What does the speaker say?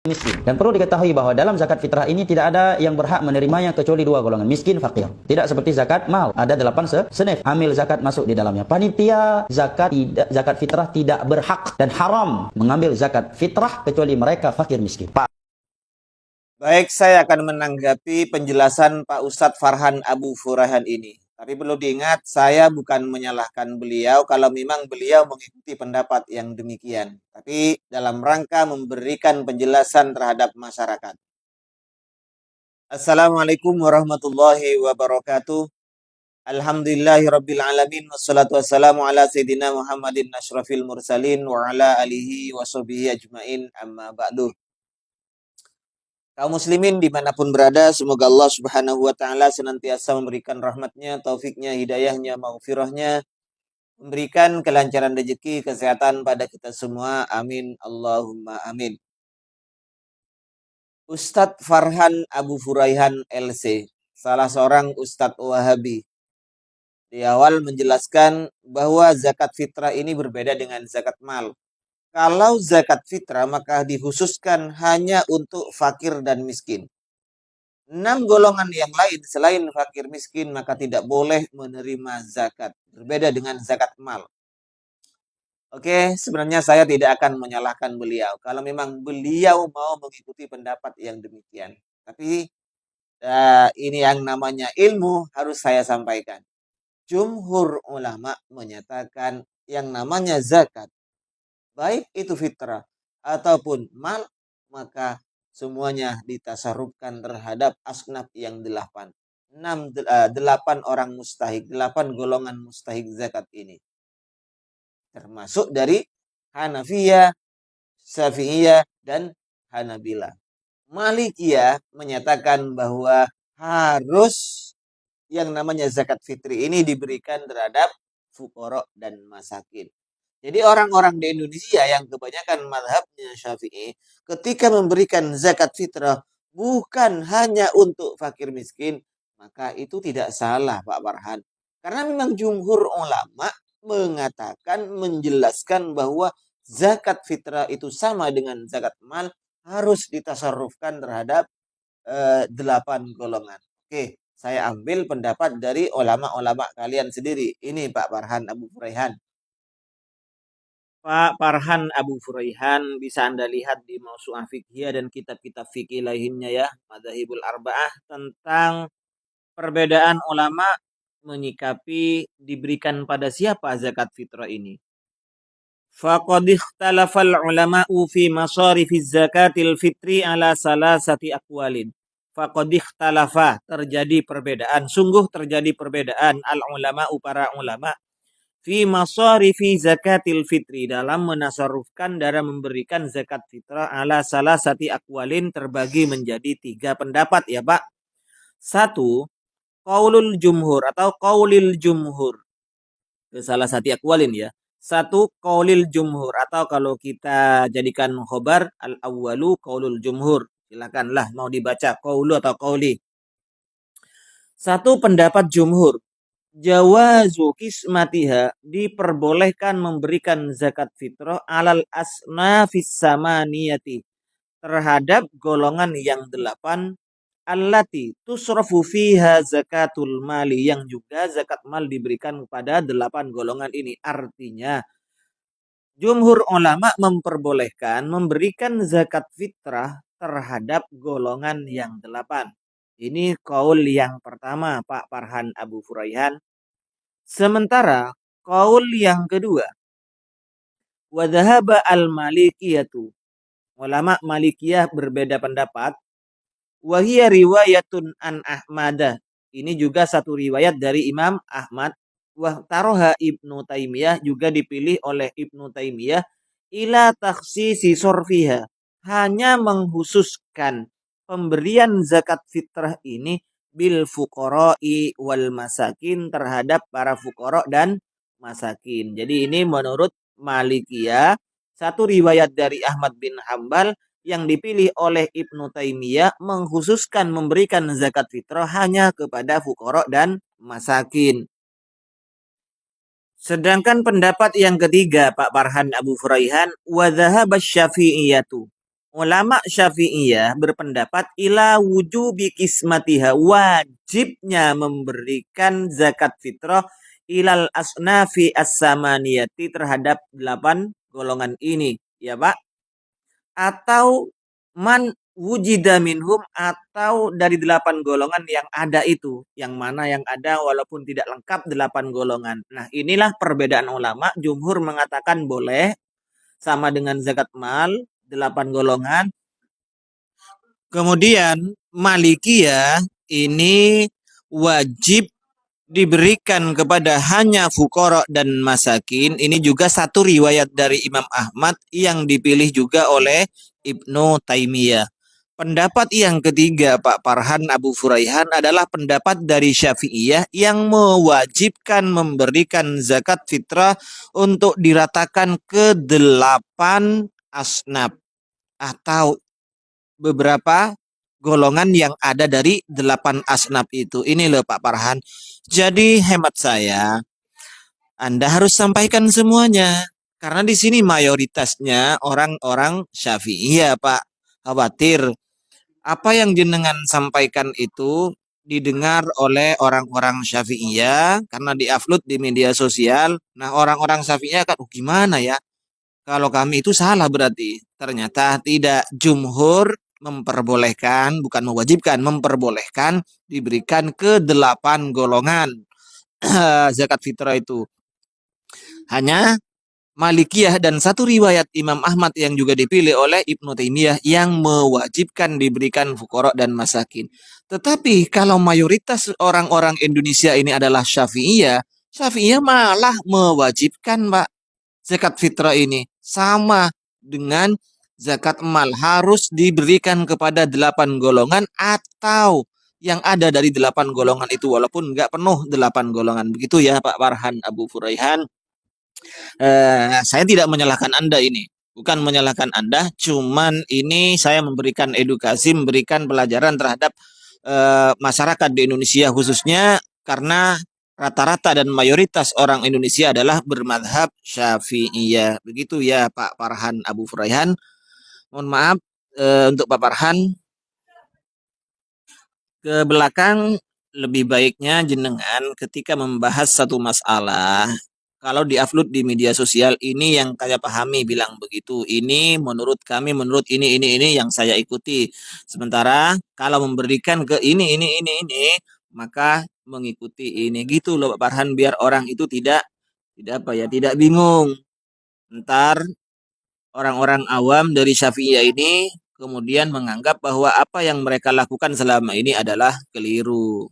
miskin. Dan perlu diketahui bahwa dalam zakat fitrah ini tidak ada yang berhak menerimanya kecuali dua golongan, miskin, fakir. Tidak seperti zakat mal, ada 8 senif, amil zakat masuk di dalamnya. Panitia zakat fitrah tidak berhak dan haram mengambil zakat fitrah kecuali mereka fakir miskin. Baik, saya akan menanggapi penjelasan Pak Ustadz Farhan Abu Furaihan ini. Tapi perlu diingat, saya bukan menyalahkan beliau kalau memang beliau mengikuti pendapat yang demikian. Tapi dalam rangka memberikan penjelasan terhadap masyarakat. Assalamualaikum warahmatullahi wabarakatuh. Alhamdulillahirrabbilalamin. Wassalatu wassalamu ala sayyidina Muhammadin asyrafil mursalin wa ala alihi wa sahbihi ajmain amma ba'du. Kaum muslimin dimanapun berada, semoga Allah subhanahu wa ta'ala senantiasa memberikan rahmatnya, taufiknya, hidayahnya, maghfirahnya, memberikan kelancaran rezeki, kesehatan pada kita semua. Amin. Allahumma amin. Ustadz Farhan Abu Furaihan LC, salah seorang Ustadz Wahabi, di awal menjelaskan bahwa zakat fitrah ini berbeda dengan zakat mal. Kalau zakat fitrah maka dikhususkan hanya untuk fakir dan miskin. 6 golongan yang lain selain fakir miskin maka tidak boleh menerima zakat. Berbeda dengan zakat mal. Oke, sebenarnya saya tidak akan menyalahkan beliau. Kalau memang beliau mau mengikuti pendapat yang demikian. Tapi ini yang namanya ilmu harus saya sampaikan. Jumhur ulama menyatakan yang namanya zakat, baik itu fitrah ataupun mal, maka semuanya ditasarrufkan terhadap asnaf yang 8. 8 orang mustahik, 8 golongan mustahik zakat ini. Termasuk dari Hanafiyah, Syafi'iyah, dan Hanabila. Malikiyah menyatakan bahwa harus yang namanya zakat fitri ini diberikan terhadap fuqara dan masakin. Jadi orang-orang di Indonesia yang kebanyakan mazhabnya Syafi'i, ketika memberikan zakat fitrah bukan hanya untuk fakir miskin, maka itu tidak salah Pak Farhan. Karena memang jumhur ulama mengatakan, menjelaskan bahwa zakat fitrah itu sama dengan zakat mal, harus ditasarrufkan terhadap 8 golongan. Oke, saya ambil pendapat dari ulama-ulama kalian sendiri. Ini Pak Farhan Abu Furaihan. Pak Farhan Abu Furaihan bisa Anda lihat di Mausu'ah Fiqhiyah dan kitab-kitab fikih lainnya ya, Madzhabul Arba'ah, tentang perbedaan ulama menyikapi diberikan pada siapa zakat fitrah ini. Faqad ikhtalafal ulama'u fi masarifiz zakatil fitri ala salasati aqwalin. Faqad ikhtalafa, terjadi perbedaan, sungguh terjadi perbedaan al ulama'u, para ulama, fi masarifi zakatil fitri, dalam menasarufkan, dalam memberikan zakat fitrah, ala salasati aqwalin, terbagi menjadi 3 pendapat ya Pak. 1, qaulul jumhur atau qaulil jumhur. Salah satu aqwalin ya. 1, qaulil jumhur, atau kalau kita jadikan khobar, al-awwalu qaulul jumhur. Silakanlah mau dibaca qaulu atau qauli. 1, pendapat jumhur. Jawazu kismatiha, diperbolehkan memberikan zakat fitrah alal asnafis samaniyati, terhadap golongan yang 8, allati tusrafu fiha zakatul mali, yang juga zakat mal diberikan kepada 8 golongan ini. Artinya jumhur ulama memperbolehkan memberikan zakat fitrah terhadap golongan yang 8. Ini kaul yang pertama Pak Farhan Abu Furaihan. Sementara kaul yang kedua, wa dhahaba al-malikiyatu, ulama Malikiyah berbeda pendapat, wa hiya riwayatun an Ahmad, ini juga satu riwayat dari Imam Ahmad, wa taroha Ibnu Taimiyah, juga dipilih oleh Ibnu Taimiyah, ila takhsisi sorfiha, hanya menghususkan pemberian zakat fitrah ini bil fuqara'i wal masakin, terhadap para fuqara dan masakin. Jadi ini menurut Malikiyah, satu riwayat dari Ahmad bin Hambal yang dipilih oleh Ibnu Taimiyah mengkhususkan memberikan zakat fitrah hanya kepada fuqara dan masakin. Sedangkan pendapat yang ketiga Pak Farhan Abu Furaihan, wa dhahaba Syafi'iyatu, ulama Syafi'iyah berpendapat ila wujubi kismatiha, wajibnya memberikan zakat fitrah ilal asnafi as-samaniyati, terhadap 8 golongan ini, ya Pak. Atau man wujida minhum, atau dari 8 golongan yang ada itu, yang mana yang ada walaupun tidak lengkap 8 golongan. Nah, inilah perbedaan ulama. Jumhur mengatakan boleh, sama dengan zakat mal 8 golongan. Kemudian Malikiyah ini wajib diberikan kepada hanya fukara dan masakin. Ini juga satu riwayat dari Imam Ahmad yang dipilih juga oleh Ibnu Taimiyah. Pendapat yang ketiga, Pak Farhan Abu Furaihan, adalah pendapat dari Syafi'iyah yang mewajibkan memberikan zakat fitrah untuk diratakan ke 8 asnaf atau beberapa golongan yang ada dari 8 asnaf itu. Ini loh Pak Farhan. Jadi hemat saya, Anda harus sampaikan semuanya. Karena di sini mayoritasnya orang-orang Syafi'iyah, Pak. Khawatir apa yang jenengan sampaikan itu didengar oleh orang-orang Syafi'iyah karena diupload di media sosial. Nah, orang-orang Syafi'iyah kan, gimana ya? Kalau kami itu salah berarti. Ternyata tidak. Jumhur memperbolehkan, bukan mewajibkan, memperbolehkan diberikan ke 8 golongan zakat fitrah itu. Hanya Malikiyah dan satu riwayat Imam Ahmad yang juga dipilih oleh Ibnu Taimiyah yang mewajibkan diberikan fuqara dan masakin. Tetapi kalau mayoritas orang-orang Indonesia ini adalah Syafi'iyah, Syafi'iyah malah mewajibkan, Pak, zakat fitrah ini. Sama dengan zakat mal, harus diberikan kepada 8 golongan atau yang ada dari 8 golongan itu, walaupun nggak penuh 8 golongan. Begitu ya Pak Farhan Abu Furaihan. Saya tidak menyalahkan Anda ini. Bukan menyalahkan Anda, cuman ini saya memberikan edukasi, memberikan pelajaran terhadap masyarakat di Indonesia khususnya, karena rata-rata dan mayoritas orang Indonesia adalah bermadhab Syafi'iyah. Begitu ya Pak Farhan Abu Furaihan. Mohon maaf untuk Pak Farhan. Ke belakang, lebih baiknya jenengan ketika membahas satu masalah, kalau diupload di media sosial, ini yang saya pahami bilang begitu. Ini menurut kami, menurut ini yang saya ikuti. Sementara kalau memberikan ke ini, maka mengikuti ini. Gitu loh Pak Farhan, biar orang itu tidak apa ya, tidak bingung. Ntar orang-orang awam dari Syafi'iyah ini kemudian menganggap bahwa apa yang mereka lakukan selama ini adalah keliru.